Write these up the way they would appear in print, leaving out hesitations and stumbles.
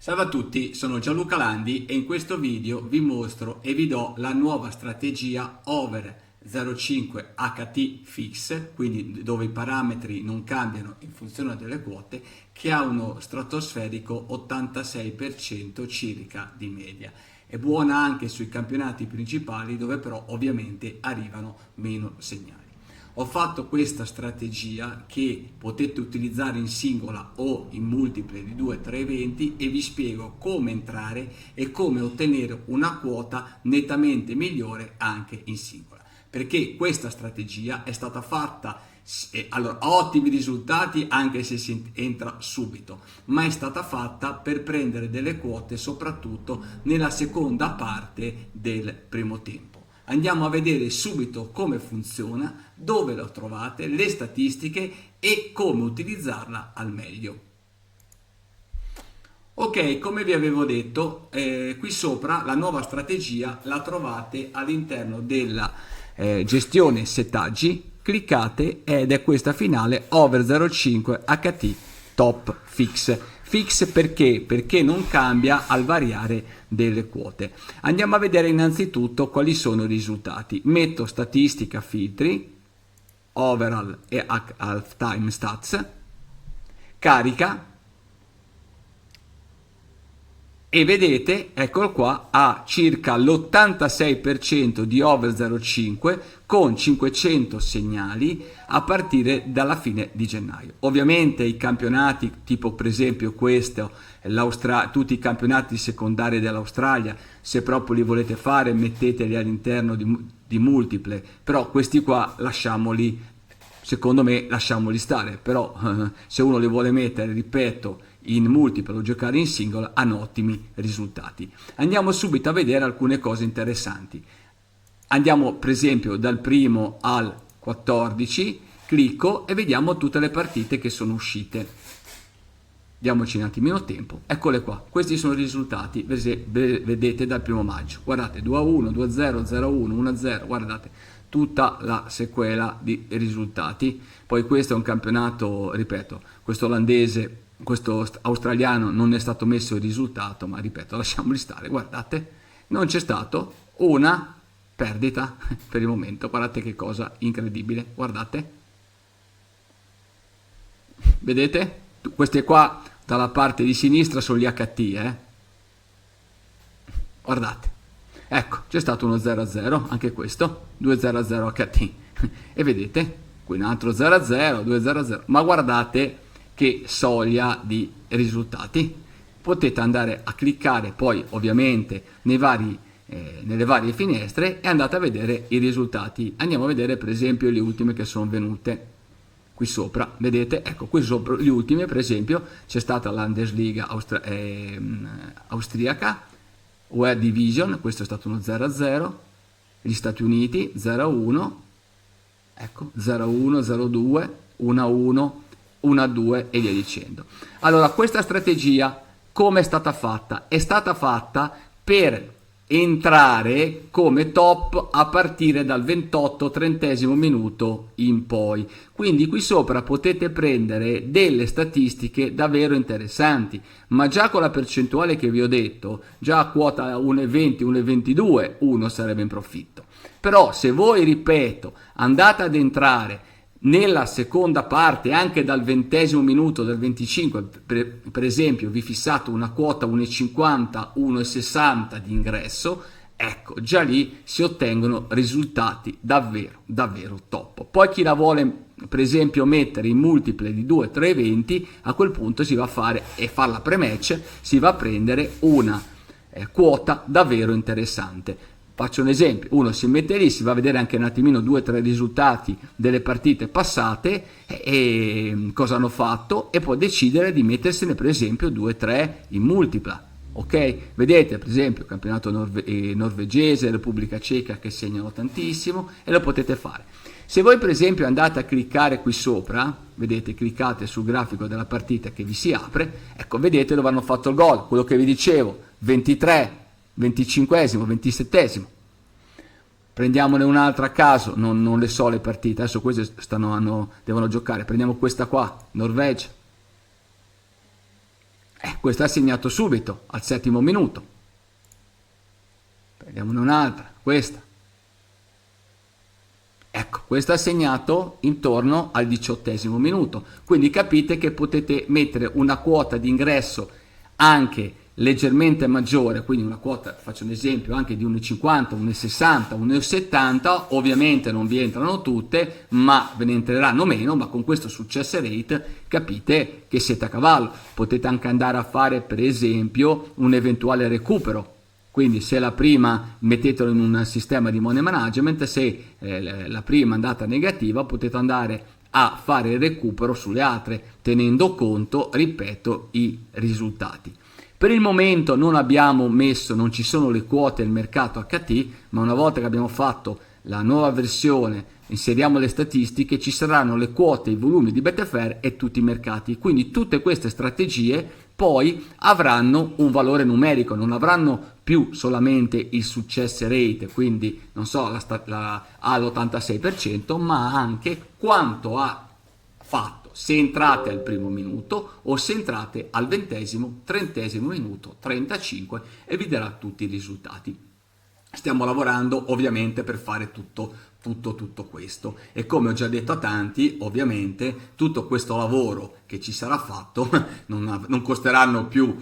Salve a tutti, sono Gianluca Landi e in questo video vi mostro e vi do la nuova strategia Over 0,5 HT Fix, quindi dove i parametri non cambiano in funzione delle quote, che ha uno stratosferico 86% circa di media. È buona anche sui campionati principali dove però ovviamente arrivano meno segnali. Ho fatto questa strategia che potete utilizzare in singola o in multiple di 2-3 eventi e vi spiego come entrare e come ottenere una quota nettamente migliore anche in singola. Perché questa strategia è stata fatta, allora, ha ottimi risultati anche se si entra subito, ma è stata fatta per prendere delle quote soprattutto nella seconda parte del primo tempo. Andiamo a vedere subito come funziona, dove lo trovate, le statistiche e come utilizzarla al meglio. Ok, come vi avevo detto, qui sopra la nuova strategia la trovate all'interno della gestione settaggi. Cliccate ed è questa finale Over 0,5 HT Top Fix. Fix perché? Perché non cambia al variare delle quote. Andiamo a vedere innanzitutto quali sono i risultati. Metto statistica filtri, overall e halftime stats, carica e vedete, eccolo qua, ha circa l'86% di over 0,5 con 500 segnali a partire dalla fine di gennaio. Ovviamente i campionati, tipo per esempio questo, tutti i campionati secondari dell'Australia, se proprio li volete fare metteteli all'interno di multiple, però questi qua lasciamoli, secondo me lasciamoli stare, però se uno li vuole mettere, ripeto, in multiplo o giocare in singola hanno ottimi risultati. Andiamo subito a vedere alcune cose interessanti. Andiamo per esempio dal primo al 14, clicco e vediamo tutte le partite che sono uscite. Diamoci un attimino tempo, eccole qua, questi sono i risultati, vedete dal primo maggio, guardate 2-1, 2-0, 0-1, 1-0, guardate tutta la sequela di risultati. Poi questo è un campionato, ripeto, questo olandese, questo australiano non è stato messo il risultato, ma ripeto, lasciamoli stare, guardate, non c'è stato una perdita per il momento, guardate che cosa incredibile, guardate, vedete? Queste qua dalla parte di sinistra sono gli HT, guardate, ecco, c'è stato uno 0-0, anche questo, 2-0-0 HT, e vedete, qui un altro 0-0, 2-0-0, ma guardate che soglia di risultati. Potete andare a cliccare poi ovviamente nelle varie finestre e andate a vedere i risultati. Andiamo a vedere per esempio le ultime che sono venute qui sopra, vedete, ecco qui sopra le ultime, per esempio c'è stata la Landesliga austriaca, UE Division, questo è stato uno 0-0, gli Stati Uniti 0-1, ecco 0-1, 0-2, 1-1, 1-2 e via dicendo. Allora questa strategia come è stata fatta? È stata fatta per entrare come top a partire dal 28-30 minuto in poi, quindi qui sopra potete prendere delle statistiche davvero interessanti, ma già con la percentuale che vi ho detto, già a quota 1,20, 1,22 uno sarebbe in profitto. Però se voi, ripeto, andate ad entrare nella seconda parte anche dal 20° minuto, dal 25, per esempio vi fissate una quota 1,50, 1,60 di ingresso, ecco già lì si ottengono risultati davvero davvero top. Poi chi la vuole per esempio mettere in multiple di 2-3 eventi, a quel punto si va a fare e farla pre-match, si va a prendere una quota davvero interessante. Faccio un esempio, uno si mette lì, si va a vedere anche un attimino 2-3 risultati delle partite passate e cosa hanno fatto, e può decidere di mettersene per esempio 2-3 in multipla. Ok, vedete per esempio campionato norvegese, Repubblica Ceca che segnano tantissimo e lo potete fare. Se voi per esempio andate a cliccare qui sopra, vedete, cliccate sul grafico della partita che vi si apre, ecco, vedete dove hanno fatto il gol, quello che vi dicevo, 23, 25esimo, 27esimo. Prendiamone un'altra a caso, non le so le partite, adesso queste devono giocare, prendiamo questa qua, Norvegia, Questo è segnato subito, al 7° minuto. Prendiamone un'altra, questa. Ecco, questo è segnato intorno al 18° minuto. Quindi capite che potete mettere una quota di ingresso anche leggermente maggiore, quindi una quota, faccio un esempio, anche di 1,50, 1,60, 1,70, ovviamente non vi entrano tutte, ma ve ne entreranno meno, ma con questo success rate capite che siete a cavallo. Potete anche andare a fare, per esempio, un eventuale recupero. Quindi se la prima mettetelo in un sistema di money management, se la prima è andata negativa potete andare a fare il recupero sulle altre tenendo conto, ripeto, i risultati. Per il momento non abbiamo messo, non ci sono le quote del mercato HT, ma una volta che abbiamo fatto la nuova versione, inseriamo le statistiche, ci saranno le quote, i volumi di Betfair e tutti i mercati. Quindi tutte queste strategie poi avranno un valore numerico, non avranno più solamente il success rate, quindi non so, all'86%, ma anche quanto ha fatto, se entrate al primo minuto o se entrate al 20°, 30° minuto, 35 e vi darà tutti i risultati. Stiamo lavorando ovviamente per fare tutto questo e come ho già detto a tanti, ovviamente tutto questo lavoro che ci sarà fatto non costeranno più,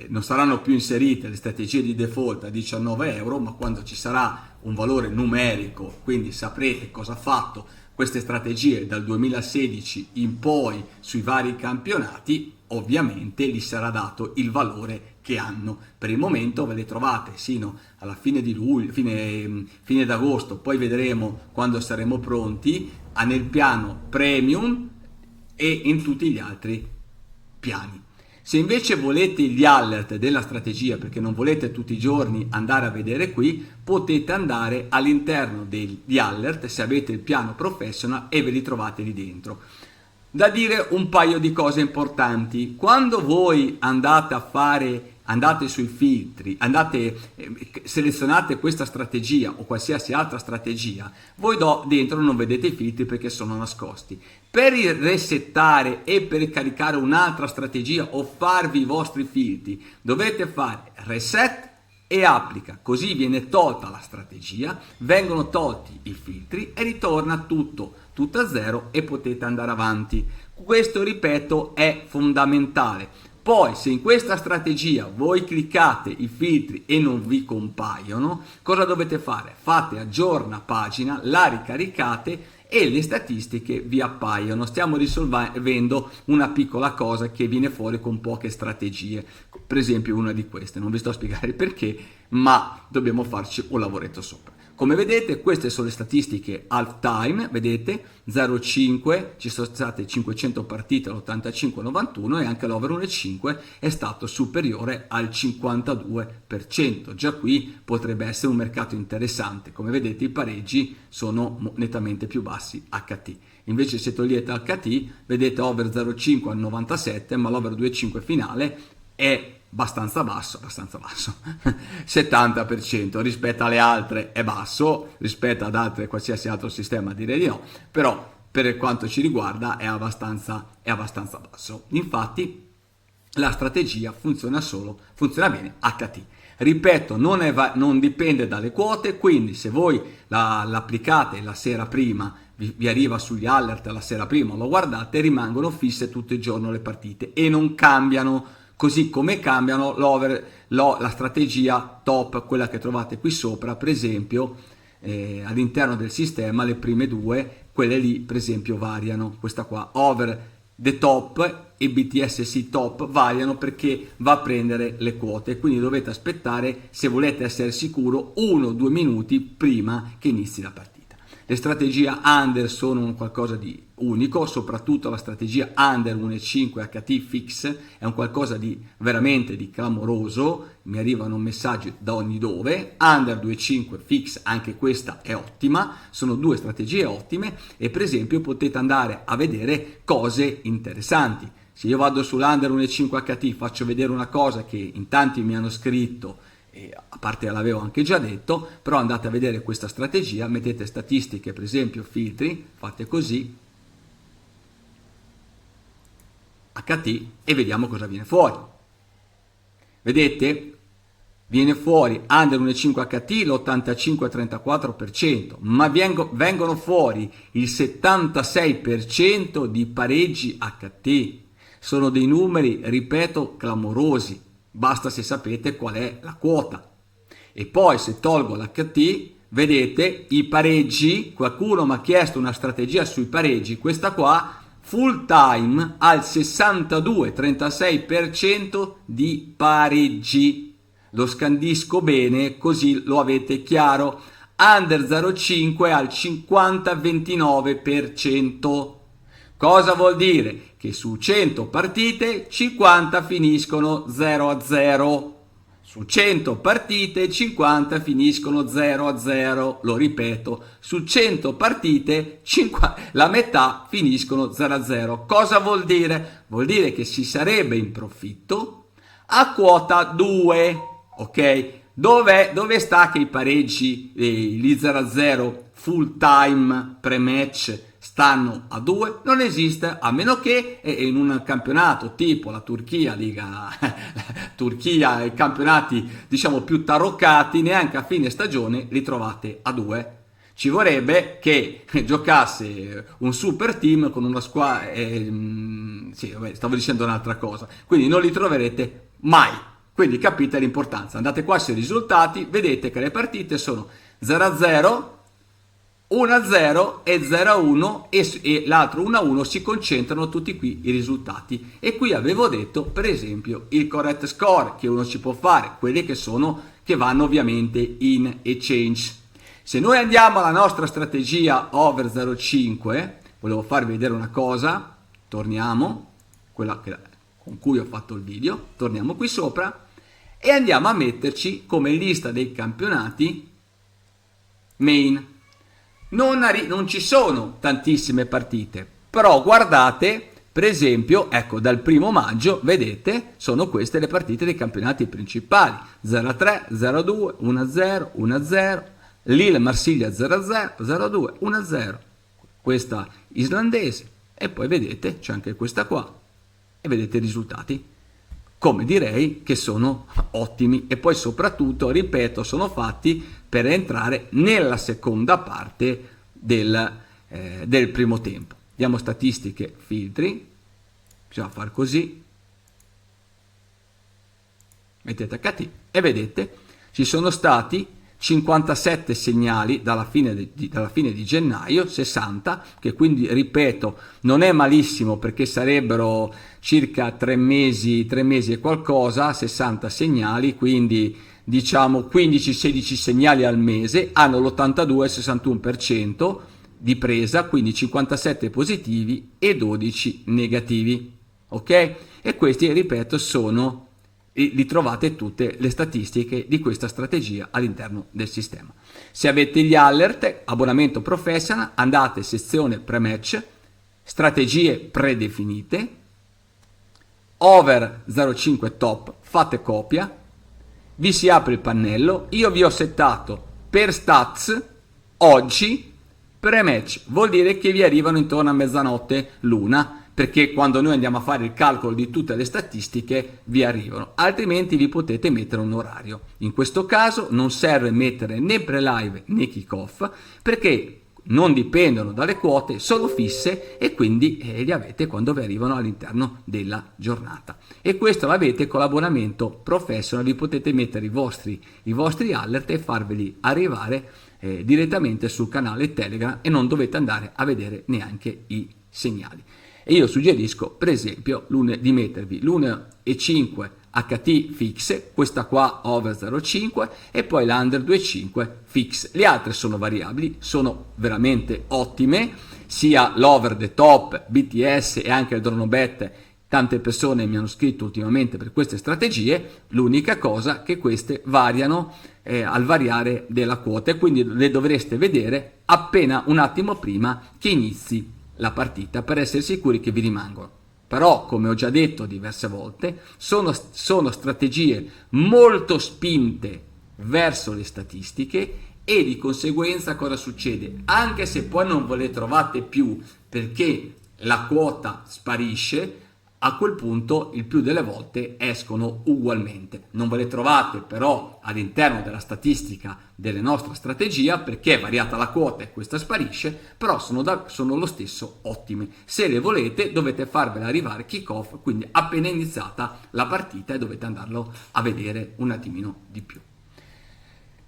non saranno più inserite le strategie di default a 19 €, ma quando ci sarà un valore numerico, quindi saprete cosa ha fatto queste strategie dal 2016 in poi sui vari campionati, ovviamente gli sarà dato il valore che hanno. Per il momento ve le trovate sino alla fine di luglio, fine d'agosto, poi vedremo quando saremo pronti, nel piano premium e in tutti gli altri piani. Se invece volete gli alert della strategia, perché non volete tutti i giorni andare a vedere qui, potete andare all'interno degli alert se avete il piano professional e ve li trovate lì dentro. Da dire un paio di cose importanti: quando voi andate sui filtri, selezionate questa strategia o qualsiasi altra strategia, voi dentro non vedete i filtri perché sono nascosti. Per resettare e per caricare un'altra strategia o farvi i vostri filtri dovete fare reset e applica, così viene tolta la strategia, vengono tolti i filtri e ritorna tutto a zero e potete andare avanti. Questo, ripeto, è fondamentale. Poi se in questa strategia voi cliccate i filtri e non vi compaiono, cosa dovete fare? Fate aggiorna pagina, la ricaricate e le statistiche vi appaiono. Stiamo risolvendo una piccola cosa che viene fuori con poche strategie, per esempio una di queste, non vi sto a spiegare perché, ma dobbiamo farci un lavoretto sopra. Come vedete, queste sono le statistiche half time, vedete 0,5, ci sono state 500 partite all'85-91 e anche l'over 1,5 è stato superiore al 52%. Già qui potrebbe essere un mercato interessante. Come vedete, i pareggi sono nettamente più bassi HT. Invece se togliete HT, vedete over 0,5 al 97, ma l'over 2,5 finale è abbastanza basso, 70% rispetto alle altre è basso, rispetto ad altre qualsiasi altro sistema direi di no, però per quanto ci riguarda è abbastanza basso. Infatti la strategia funziona bene HT. Ripeto, non dipende dalle quote, quindi se voi l'applicate la sera prima, vi arriva sugli alert la sera prima, lo guardate, rimangono fisse tutto il giorno le partite e non cambiano. Così come cambiano la strategia top, quella che trovate qui sopra, per esempio all'interno del sistema le prime due, quelle lì per esempio variano, questa qua over the top e BTSC top variano perché va a prendere le quote, quindi dovete aspettare, se volete essere sicuro, 1-2 minuti prima che inizi la partita. Le strategie under sono qualcosa di unico, soprattutto la strategia under 1,5 HT fix è un qualcosa di veramente di clamoroso, mi arrivano messaggi da ogni dove. Under 2,5 fix, anche questa è ottima, sono due strategie ottime e per esempio potete andare a vedere cose interessanti. Se io vado sull'under 1,5 HT faccio vedere una cosa che in tanti mi hanno scritto, e a parte l'avevo anche già detto, però andate a vedere questa strategia, mettete statistiche, per esempio filtri, fate così, HT e vediamo cosa viene fuori. Vedete? Viene fuori under 1,5 HT l'85-34%, ma vengono fuori il 76% di pareggi HT. Sono dei numeri, ripeto, clamorosi. Basta se sapete qual è la quota. E poi se tolgo l'HT, vedete i pareggi. Qualcuno mi ha chiesto una strategia sui pareggi, questa qua, full time al 62-36% di pareggi. Lo scandisco bene così lo avete chiaro. Under 0,5 al 50-29%. Cosa vuol dire? Che su 100 partite 50 finiscono 0-0. Su 100 partite 50 finiscono 0-0. Lo ripeto, su 100 partite la metà finiscono 0-0. Cosa vuol dire? Vuol dire che si sarebbe in profitto a quota 2. Ok, dove sta che i pareggi, gli 0-0 full time pre-match stanno a 2? Non esiste, a meno che in un campionato tipo la Turchia, Liga Turchia, i campionati diciamo più taroccati, neanche a fine stagione li trovate a 2. Ci vorrebbe che giocasse un super team con una squadra, sì, vabbè, stavo dicendo un'altra cosa, quindi non li troverete mai. Quindi capite l'importanza. Andate qua sui risultati, vedete che le partite sono 0-0, 1-0 e 0-1 e l'altro 1-1, si concentrano tutti qui i risultati. E qui avevo detto per esempio il correct score che uno ci può fare, quelli che vanno ovviamente in exchange. Se noi andiamo alla nostra strategia over 0,5, volevo farvi vedere una cosa, torniamo, quella con cui ho fatto il video, torniamo qui sopra e andiamo a metterci come lista dei campionati main. Non ci sono tantissime partite, però guardate, per esempio, ecco, dal 1 maggio, vedete, sono queste le partite dei campionati principali: 0-3, 0-2, 1-0, 1-0, Lille Marsiglia 0-0, 0-2, 1-0, questa islandese, e poi vedete c'è anche questa qua, e vedete i risultati, come direi che sono ottimi. E poi soprattutto, ripeto, sono fatti per entrare nella seconda parte del primo tempo. Diamo statistiche, filtri, bisogna fare così, mettete HT e vedete ci sono stati 57 segnali dalla fine di gennaio, 60, che quindi ripeto non è malissimo perché sarebbero circa 3 mesi e qualcosa, 60 segnali, quindi diciamo 15-16 segnali al mese, hanno l'82-61% di presa, quindi 57 positivi e 12 negativi, ok? E questi, ripeto, li trovate tutte le statistiche di questa strategia all'interno del sistema. Se avete gli alert, abbonamento professional, andate sezione pre-match, strategie predefinite, over 0,5 top, fate copia, vi si apre il pannello, io vi ho settato per stats oggi pre-match, vuol dire che vi arrivano intorno a mezzanotte l'una, perché quando noi andiamo a fare il calcolo di tutte le statistiche vi arrivano, altrimenti vi potete mettere un orario. In questo caso non serve mettere né pre-live né kick-off, perché non dipendono dalle quote, sono fisse e quindi li avete quando vi arrivano all'interno della giornata. E questo l'avete con l'abbonamento professional, vi potete mettere i vostri alert e farveli arrivare direttamente sul canale Telegram e non dovete andare a vedere neanche i segnali. E io suggerisco per esempio di mettervi l'1,5 HT fix, questa qua over 0,5 e poi l'under 2,5 fix. Le altre sono variabili, sono veramente ottime, sia l'over the top, BTS e anche il Dronobet. Tante persone mi hanno scritto ultimamente per queste strategie, l'unica cosa che queste variano al variare della quota e quindi le dovreste vedere appena un attimo prima che inizi la partita per essere sicuri che vi rimangono. Però, come ho già detto diverse volte, sono strategie molto spinte verso le statistiche e di conseguenza cosa succede? Anche se poi non ve le trovate più perché la quota sparisce, a quel punto il più delle volte escono ugualmente. Non ve le trovate però all'interno della statistica della nostra strategia perché è variata la quota e questa sparisce, però sono lo stesso ottime. Se le volete dovete farvela arrivare kick-off, quindi appena iniziata la partita, e dovete andarlo a vedere un attimino di più.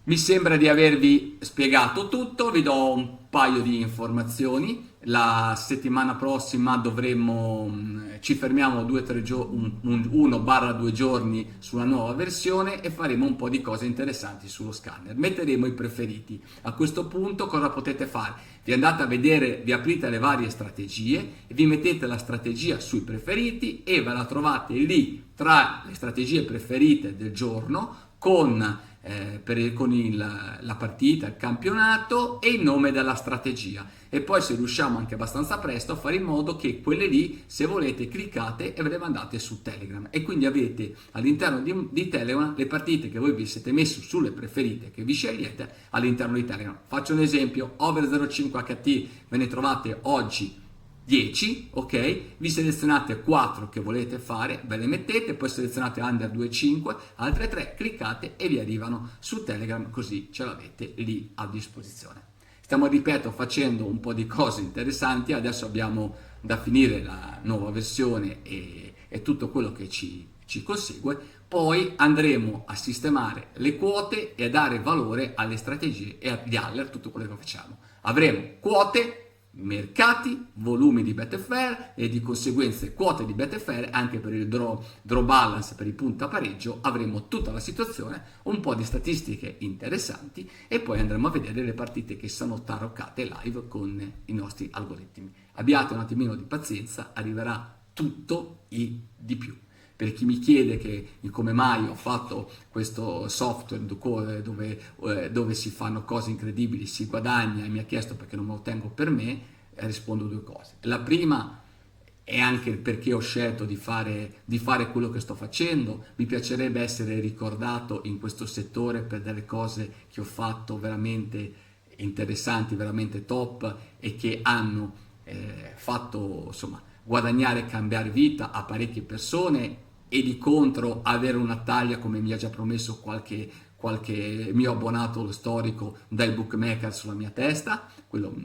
Mi sembra di avervi spiegato tutto, vi do un paio di informazioni. La settimana prossima ci fermiamo 1-2 giorni sulla nuova versione e faremo un po' di cose interessanti sullo scanner. Metteremo i preferiti. A questo punto cosa potete fare? Vi andate a vedere, vi aprite le varie strategie, vi mettete la strategia sui preferiti e ve la trovate lì tra le strategie preferite del giorno con la partita, il campionato e il nome della strategia, e poi se riusciamo anche abbastanza presto a fare in modo che quelle lì, se volete, cliccate e ve le mandate su Telegram, e quindi avete all'interno di Telegram le partite che voi vi siete messi sulle preferite che vi scegliete all'interno di Telegram. Faccio un esempio: over 05 HT ve ne trovate oggi 10, ok? Vi selezionate 4 che volete fare, ve le mettete, poi selezionate under 2,5, altre 3, cliccate e vi arrivano su Telegram, così ce l'avete lì a disposizione. Stiamo, ripeto, facendo un po' di cose interessanti, adesso abbiamo da finire la nuova versione e tutto quello che ci consegue, poi andremo a sistemare le quote e a dare valore alle strategie e agli alert, tutto quello che facciamo. Avremo quote, mercati, volumi di Betfair e di conseguenza quote di Betfair anche per il draw balance, per i punti a pareggio. Avremo tutta la situazione, un po' di statistiche interessanti e poi andremo a vedere le partite che sono taroccate live con i nostri algoritmi. Abbiate un attimino di pazienza, arriverà tutto e di più. Per chi mi chiede come mai ho fatto questo software dove si fanno cose incredibili, si guadagna, e mi ha chiesto perché non me lo tengo per me, rispondo due cose. La prima è anche il perché ho scelto di fare quello che sto facendo. Mi piacerebbe essere ricordato in questo settore per delle cose che ho fatto veramente interessanti, veramente top, e che hanno fatto, insomma, guadagnare e cambiare vita a parecchie persone, e di contro avere una taglia, come mi ha già promesso qualche mio abbonato storico, dai bookmaker sulla mia testa. Quello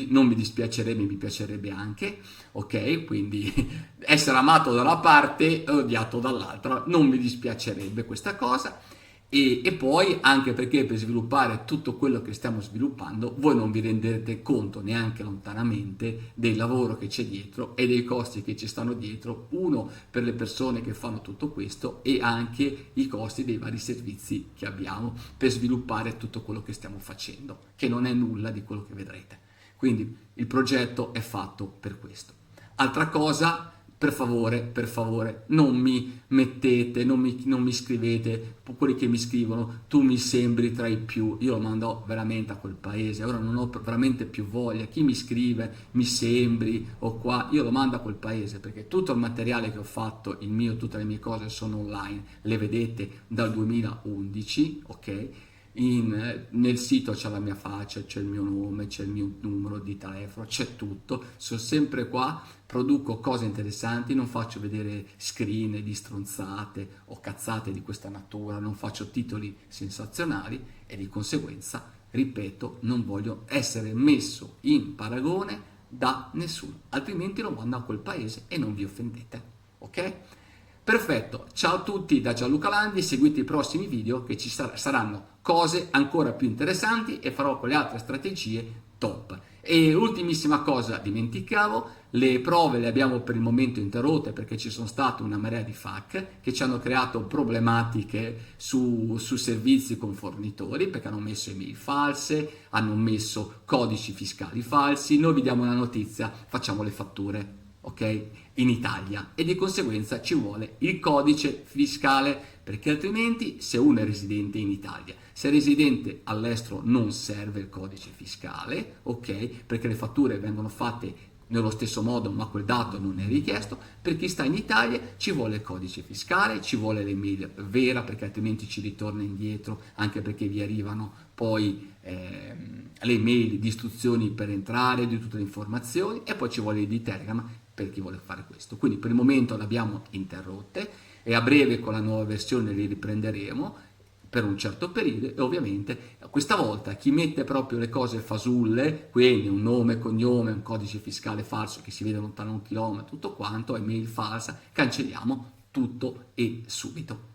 non mi dispiacerebbe, mi piacerebbe anche, ok? Quindi essere amato da una parte e odiato dall'altra, non mi dispiacerebbe questa cosa. E poi anche perché per sviluppare tutto quello che stiamo sviluppando voi non vi renderete conto neanche lontanamente del lavoro che c'è dietro e dei costi che ci stanno dietro, uno per le persone che fanno tutto questo e anche i costi dei vari servizi che abbiamo per sviluppare tutto quello che stiamo facendo, che non è nulla di quello che vedrete. Quindi il progetto è fatto per questo. Altra cosa, per favore, non mi mettete, non mi scrivete, quelli che mi scrivono, tu mi sembri tra i più, io lo mando veramente a quel paese, ora non ho veramente più voglia, chi mi scrive, mi sembri, o qua, io lo mando a quel paese, perché tutto il materiale che ho fatto, tutte le mie cose sono online, le vedete dal 2011, ok? Nel sito c'è la mia faccia, c'è il mio nome, c'è il mio numero di telefono, c'è tutto, sono sempre qua, produco cose interessanti, non faccio vedere screen di stronzate o cazzate di questa natura, non faccio titoli sensazionali e di conseguenza, ripeto, non voglio essere messo in paragone da nessuno, altrimenti lo mando a quel paese e non vi offendete, ok? Perfetto, ciao a tutti da Gianluca Landi, seguite i prossimi video che ci saranno cose ancora più interessanti e farò con le altre strategie top. E ultimissima cosa, dimenticavo, le prove le abbiamo per il momento interrotte perché ci sono state una marea di FAQ che ci hanno creato problematiche su servizi con fornitori perché hanno messo email false, hanno messo codici fiscali falsi. Noi vi diamo una notizia, facciamo le fatture, ok? In Italia, e di conseguenza ci vuole il codice fiscale, perché altrimenti se uno è residente in Italia, se è residente all'estero non serve il codice fiscale, ok? Perché le fatture vengono fatte nello stesso modo ma quel dato non è richiesto. Per chi sta in Italia ci vuole il codice fiscale, ci vuole l'email vera perché altrimenti ci ritorna indietro, anche perché vi arrivano poi le email di istruzioni per entrare, di tutte le informazioni, e poi ci vuole di Telegram per chi vuole fare questo. Quindi per il momento le abbiamo interrotte e a breve con la nuova versione li riprenderemo per un certo periodo e ovviamente questa volta chi mette proprio le cose fasulle, quindi un nome, cognome, un codice fiscale falso che si vede lontano un chilometro, tutto quanto, email falsa, cancelliamo tutto e subito.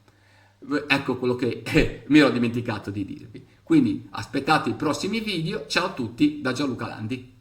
Ecco quello che mi ero dimenticato di dirvi. Quindi aspettate i prossimi video, ciao a tutti da Gianluca Landi.